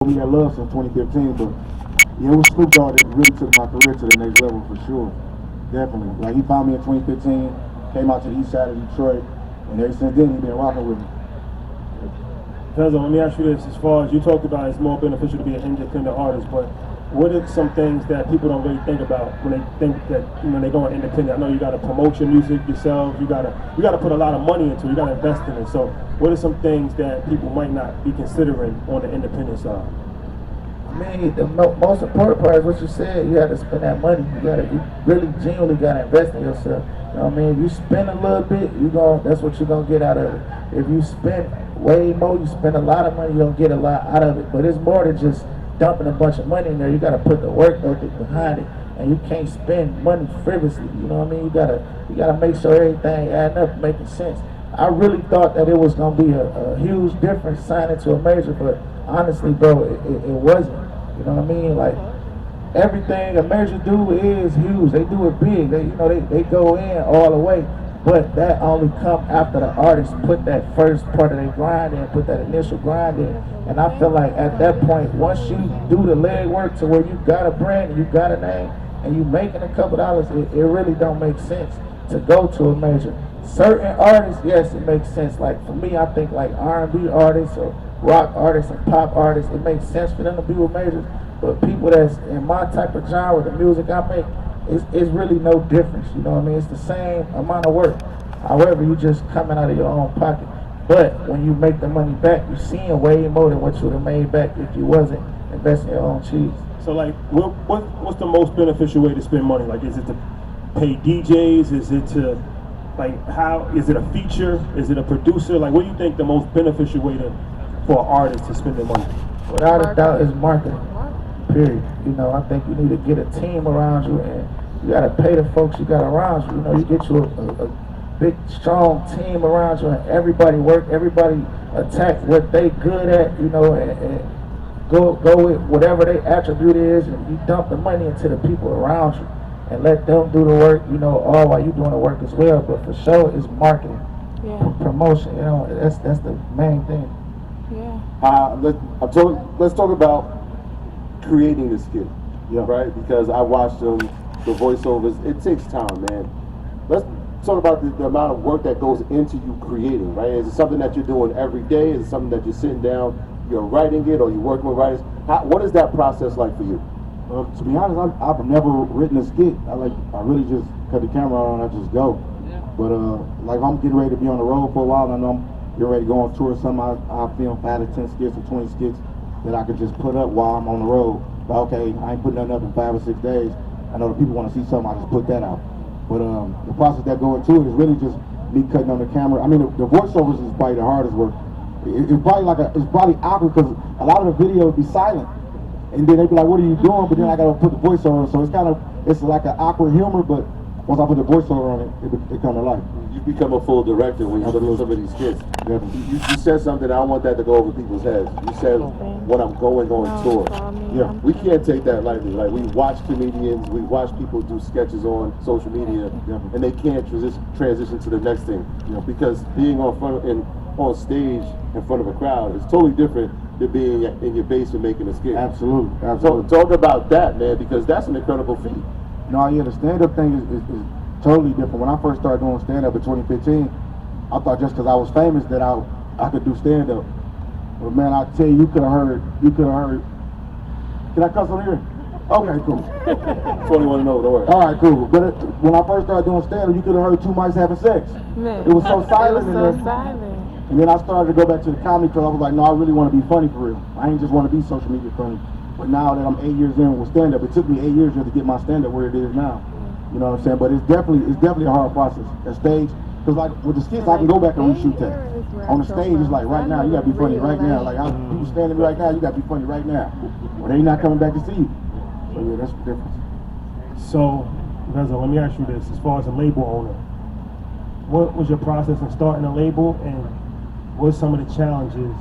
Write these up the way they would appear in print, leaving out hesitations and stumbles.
me that love since 2015, but yeah, it was Snoop Dogg that really took my career to the next level for sure. Definitely. Like he found me in 2015, came out to the east side of Detroit, and ever since then he's been rocking with me. Vezzo, let me ask you this: as far as you talked about, it's more beneficial to be an independent artist, but what are some things that people don't really think about when they think that they go independent? I know you got to promote your music yourself. You got to put a lot of money into it. You got to invest in it. So, what are some things that people might not be considering on the independent side? I mean, the most important part is what you said. You got to spend that money. You really genuinely got to invest in yourself. You know what I mean? If you spend a little bit, that's what you're gonna get out of it. If you spend way more, you spend a lot of money, you're gonna get a lot out of it. But it's more than just dumping a bunch of money in there. You got to put the work ethic behind it, and you can't spend money frivolously. You know what I mean? You gotta make sure everything adding up, making sense. I really thought that it was gonna be a huge difference signing to a major, but honestly, bro, it wasn't. You know what I mean? Like everything a major do is huge. They do it big. They go in all the way. But that only come after the artist put that first part of their grind in, put that initial grind in. And I feel like at that point, once you do the leg work to where you got a brand, you got a name, and you making a couple dollars, it really don't make sense to go to a major. Certain artists, yes, it makes sense. Like for me, I think like R&B artists or rock artists and pop artists, it makes sense for them to be with majors. But people that's in my type of genre, the music I make, it's really no difference, you know what I mean? It's the same amount of work. However, you just coming out of your own pocket. But when you make the money back, you're seeing way more than what you would have made back if you wasn't investing your own cheese. So like, what's the most beneficial way to spend money? Like, is it to pay DJs? Is it to, like, how, is it a feature? Is it a producer? Like, what do you think the most beneficial way for an artist to spend their money? Without a doubt, is marketing. Period. I think you need to get a team around you, and you got to pay the folks you got around you. You get you a big, strong team around you, and everybody work, everybody attack what they good at, and go with whatever their attribute is, and you dump the money into the people around you, and let them do the work, all while you doing the work as well. But for sure, it's marketing, promotion. That's the main thing. Yeah. Let's talk about creating the skit, right? Because I watched the voiceovers. It takes time, man. Let's talk about the amount of work that goes into you creating, right? Is it something that you're doing every day? Is it something that you're sitting down, you're writing it, or you're working with writers? What is that process like for you? To be honest, I've never written a skit. I really just cut the camera on and I just go. But like I'm getting ready to be on the road for a while, and I know I'm getting ready to go on tour. I film 5 to 10 skits or 20 skits that I could just put up while I'm on the road. But okay, I ain't putting nothing up in 5 or 6 days. I know the people want to see something, I just put that out. But the process that go into it is really just me cutting on the camera. I mean, the voiceovers is probably the hardest work. It's probably awkward because a lot of the video would be silent, and then they'd be like, "What are you doing?" But then I gotta put the voiceover, so it's like an awkward humor. But once I put the voiceover on it come to life. You become a full director when you do some of these skits. You said something, I don't want that to go over people's heads. You said, when I'm going on tour. Yeah. We can't take that lightly. Like, we watch comedians, we watch people do sketches on social media, and they can't transition to the next thing. Because being on stage in front of a crowd is totally different than being in your basement making a skit. Absolutely. So talk about that, man, because that's an incredible feat. No, yeah, the stand-up thing is totally different. When I first started doing stand-up in 2015, I thought just because I was famous that I could do stand-up. But man, I tell you, you could have heard. Can I cuss on here? Okay, cool. That's what you want to know, don't worry. All right, cool. But when I first started doing stand-up, you could have heard 2 mics having sex. Man. It was so silent in there. Silent. And then I started to go back to the comedy because I was like, no, I really want to be funny for real. I ain't just want to be social media funny. But now that I'm 8 years in with stand-up, it took me 8 years just to get my stand-up where it is now. You know what I'm saying? But it's definitely a hard process. That stage, because like with the skits, I can go back and reshoot that. On the stage, it's like right now, you gotta be funny right now. Like people standing right now, you gotta be funny right now. Or they not coming back to see you. So yeah, that's the difference. So, Vezzo, let me ask you this: as far as a label owner, what was your process in starting a label, and what some of the challenges?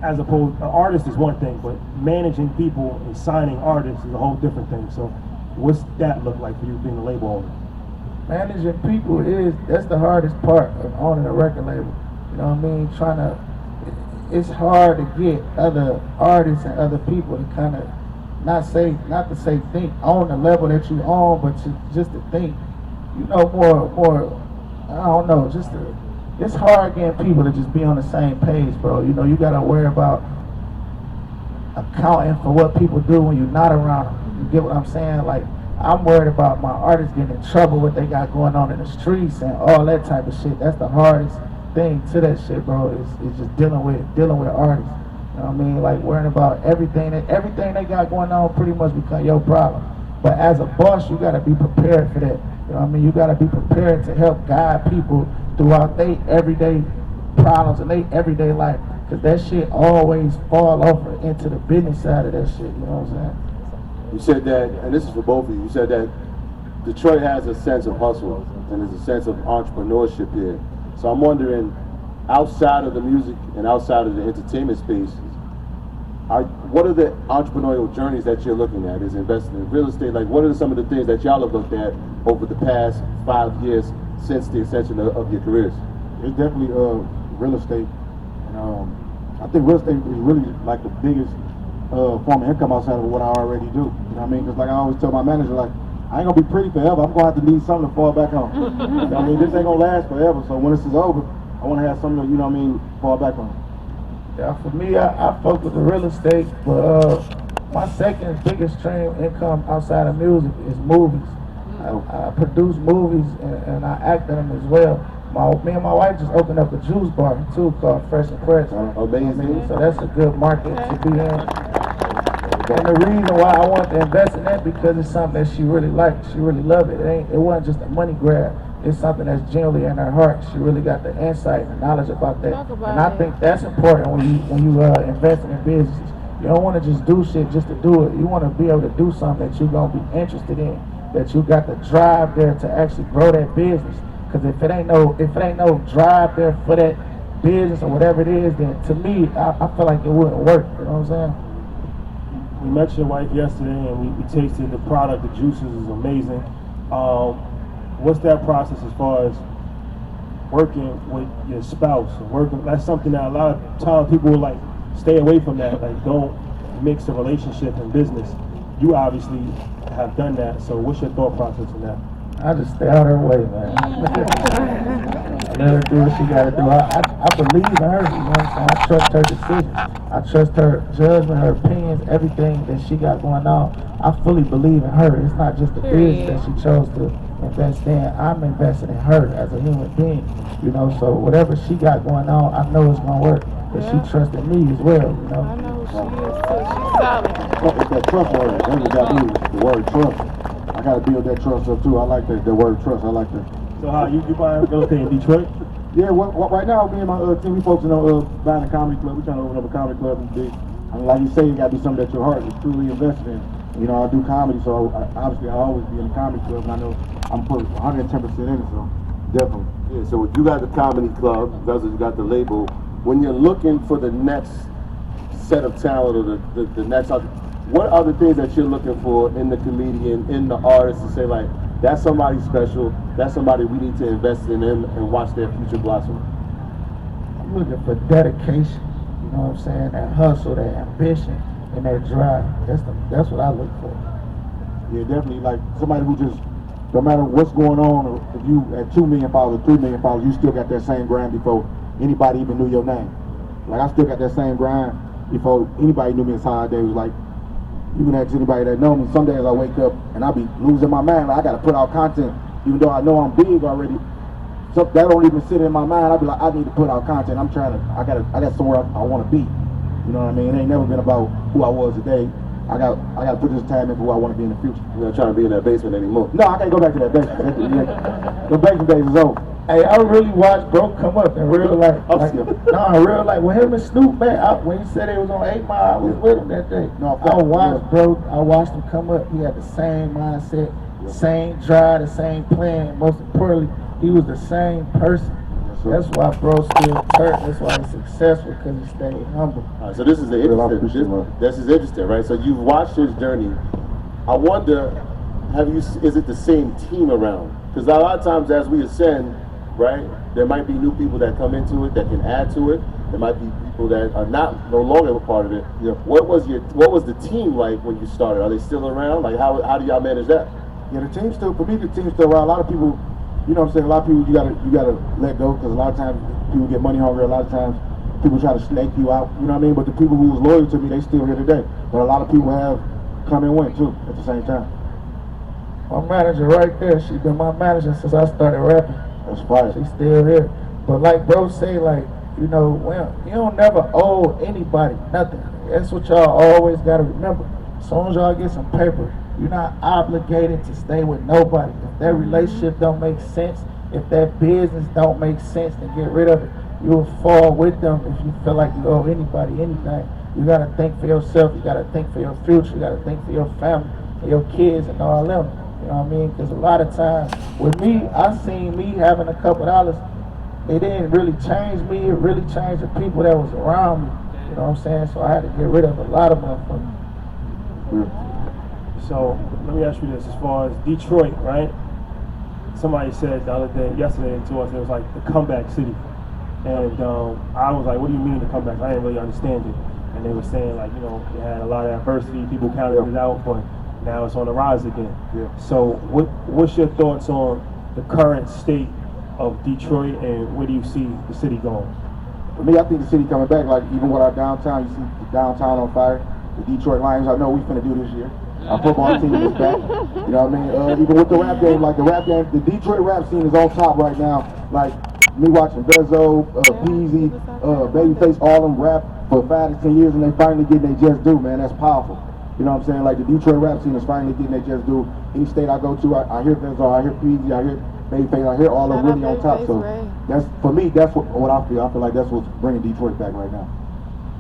As opposed, an artist is one thing, but managing people and signing artists is a whole different thing. So, what's that look like for you being a label owner? Managing people that's the hardest part of owning a record label. You know what I mean? it's hard to get other artists and other people to kind of not to say think on the level that you on, but just to think, you know, more. I don't know, it's hard getting people to just be on the same page, bro. You know, you gotta worry about accounting for what people do when you're not around them. You get what I'm saying? Like, I'm worried about my artists getting in trouble, what they got going on in the streets and all that type of shit. That's the hardest thing to that shit, bro. Is just dealing with artists. You know what I mean? Like, worrying about everything they got going on pretty much become your problem. But as a boss, you gotta be prepared for that. You know what I mean? You gotta be prepared to help guide people throughout their everyday problems and their everyday life. Cause that shit always fall over into the business side of that shit, you know what I'm saying? You said that, and this is for both of you, you said that Detroit has a sense of hustle and there's a sense of entrepreneurship here. So I'm wondering, outside of the music and outside of the entertainment space, what are the entrepreneurial journeys that you're looking at? Is investing in real estate? Like, what are some of the things that y'all have looked at over the past 5 years since the ascension of your careers? It's definitely real estate. And I think real estate is really like the biggest form of income outside of what I already do. You know what I mean? Because like I always tell my manager, like, I ain't gonna be pretty forever. I'm gonna have to need something to fall back on. You know what I mean? This ain't gonna last forever. So when this is over, I wanna have something to, you know what I mean, fall back on. Yeah, for me, I focus with the real estate, but my second biggest stream income outside of music is movies. I produce movies and I act in them as well. Me and my wife just opened up a juice bar too called Fresh and Fresh. Amazing. So that's a good market to be in. And the reason why I want to invest in that because it's something that she really likes. She really loves it. It wasn't just a money grab. It's something that's genuinely in her heart. She really got the insight and knowledge about that. And I think that's important when you invest in businesses. You don't want to just do shit just to do it. You want to be able to do something that you're going to be interested in, that you got the drive there to actually grow that business. Because if it ain't no drive there for that business or whatever it is, then to me, I feel like it wouldn't work. You know what I'm saying? We met your wife yesterday and we tasted the product. The juices is amazing. What's that process as far as working with your spouse? That's something that a lot of times people will like stay away from that. Like, don't mix a relationship and business. You obviously have done that. So what's your thought process in that? I just stay out of her way, man. I let her do what she gotta do. I believe in her, you know what I'm saying? I trust her decisions. I trust her judgment, her opinions, everything that she got going on. I fully believe in her. It's not just the business that she chose to invest in. I'm invested in her as a human being, you know, so whatever she got going on, I know it's gonna work. But she trusted me as well, you know. I know who she is too. She's solid. It's that trust word. That's what got me, the word trust. I gotta build that trust up too. I like the word trust. I like that. So how you buying real estate in Detroit? Yeah, right now, me and my team, we focusing on buying a comedy club. We're trying to open up a comedy club and big. I mean, like you say, it gotta be something that your heart is truly invested in. You know, I do comedy, so obviously I always be in the comedy club, and I know I'm putting 110% in it, so definitely. Yeah, so you got the comedy club, you got the label. When you're looking for the next set of talent or the next, what are the things that you're looking for in the comedian, in the artist, to say like, that's somebody special, that's somebody we need to invest in them and watch their future blossom? I'm looking for dedication, you know what I'm saying? That hustle, that ambition, and that drive. That's what I look for. Yeah, definitely, like somebody who just, no matter what's going on, or if you at 2 million followers, 3 million followers, you still got that same grind before anybody even knew your name. Like, I still got that same grind before anybody knew me as Holiday. It was like, you can ask anybody that know me, some days I wake up and I be losing my mind. Like, I gotta put out content, even though I know I'm big already. So that don't even sit in my mind. I be like, I need to put out content. I got somewhere I want to be. You know what I mean? It ain't never been about who I was today. I got to put this time in for who I want to be in the future. You're not trying to be in that basement anymore. No, I can't go back to that basement. The basement days is over. Hey, I really watched Bro come up in real life. Real life. When him and Snoop, man, when he said he was on 8 Mile, I was with him that day. No, I watched Bro. I watched him come up. He had the same mindset, same drive, the same plan. Most importantly, he was the same person. That's why Bro still hurt. That's why he's successful, because he stayed humble. All right, so this is the interesting. This is interesting, right? So you've watched his journey. I wonder, is it the same team around? Because a lot of times as we ascend, right, there might be new people that come into it that can add to it. There might be people that are no longer a part of it. Yeah. What was the team like when you started? Are they still around? Like how do y'all manage that? Yeah, the team's still, for me, the team's still around. A lot of people, you know what I'm saying, a lot of people you gotta let go, because a lot of times people get money hungry, a lot of times people try to snake you out, you know what I mean? But the people who was loyal to me, they still here today. But a lot of people have come and went too at the same time. My manager right there, she been my manager since I started rapping. That's fire. She's still here. But like bro say, like, you know, well, you don't never owe anybody nothing. That's what y'all always gotta remember. As soon as y'all get some paper, you're not obligated to stay with nobody. If that relationship don't make sense, if that business don't make sense, then get rid of it. You'll fall with them if you feel like you owe anybody anything. You gotta think for yourself. You gotta think for your future. You gotta think for your family, for your kids, and all them. You know what I mean? Because a lot of times with me, I seen me having a couple dollars. It didn't really change me. It really changed the people that was around me. You know what I'm saying? So I had to get rid of a lot of motherfuckers. So let me ask you this: as far as Detroit, right? Somebody said the other day, yesterday to us, it was like the comeback city, and I was like, "What do you mean the comeback?" I didn't really understand it, and they were saying like, you know, they had a lot of adversity, people counted it out, but now it's on the rise again. Yeah. So what's your thoughts on the current state of Detroit, and where do you see the city going? For me, I think the city coming back, like even with our downtown, you see the downtown on fire. The Detroit Lions, I know we finna do this year. Our football team is back. You know what I mean? Even with the rap game, like the rap game, the Detroit rap scene is on top right now. Like me watching Vezzo, Peasy, Babyface, all them rap for 5 to 10 years, and they finally getting their just due, man. That's powerful. You know what I'm saying? Like the Detroit rap scene is finally getting their just due. Any state I go to, I hear Vezzo, I hear Peasy, I hear Babyface, I hear all of them really on top. So that's, for me, that's what I feel. I feel like that's what's bringing Detroit back right now.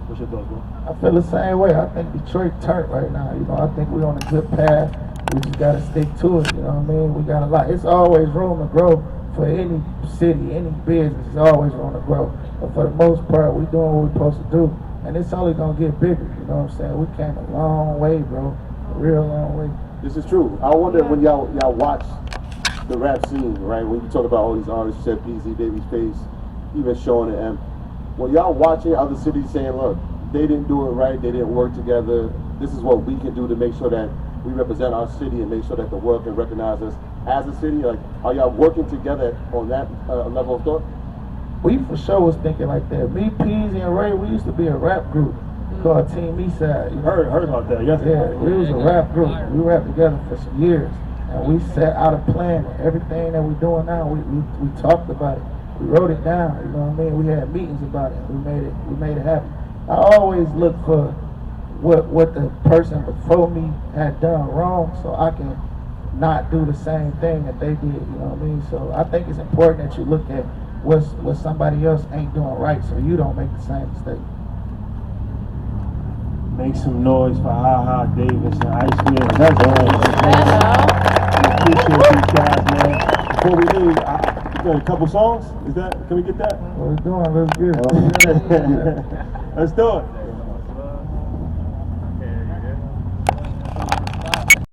What's your thoughts, bro? I feel the same way. I think Detroit turned right now. You know, I think we're on a good path. We just gotta stick to it. You know what I mean? We got a lot. It's always room to grow for any city, any business. There's always room to grow. But for the most part, we doing what we're supposed to do, and it's only gonna get bigger. You know what I'm saying? We came a long way, bro. A real long way. This is true. I wonder when y'all watch the rap scene, right? When you talk about all these artists, you said Peasy, Babyface, even Sean and M. When y'all watching other cities saying, look, they didn't do it right, they didn't work together, this is what we can do to make sure that we represent our city and make sure that the world can recognize us as a city. Like, are y'all working together on that level of thought? We for sure was thinking like that. Me, Peasy, and Ray, we used to be a rap group called Team Eastside. You know? Heard about that, yes. Yeah, we was a rap group. We rapped together for some years. And we set out a plan. Everything that we're doing now, we talked about it. We wrote it down, you know what I mean? We had meetings about it. We made it happen. I always look for what the person before me had done wrong, so I can not do the same thing that they did, you know what I mean? So I think it's important that you look at what somebody else ain't doing right, so you don't make the same mistake. Make some noise for Ha Davis and Icewear Vezzo. Appreciate you guys, man. Before we leave, a couple songs? Can we get that? What we doing? Let's get it. Let's do it.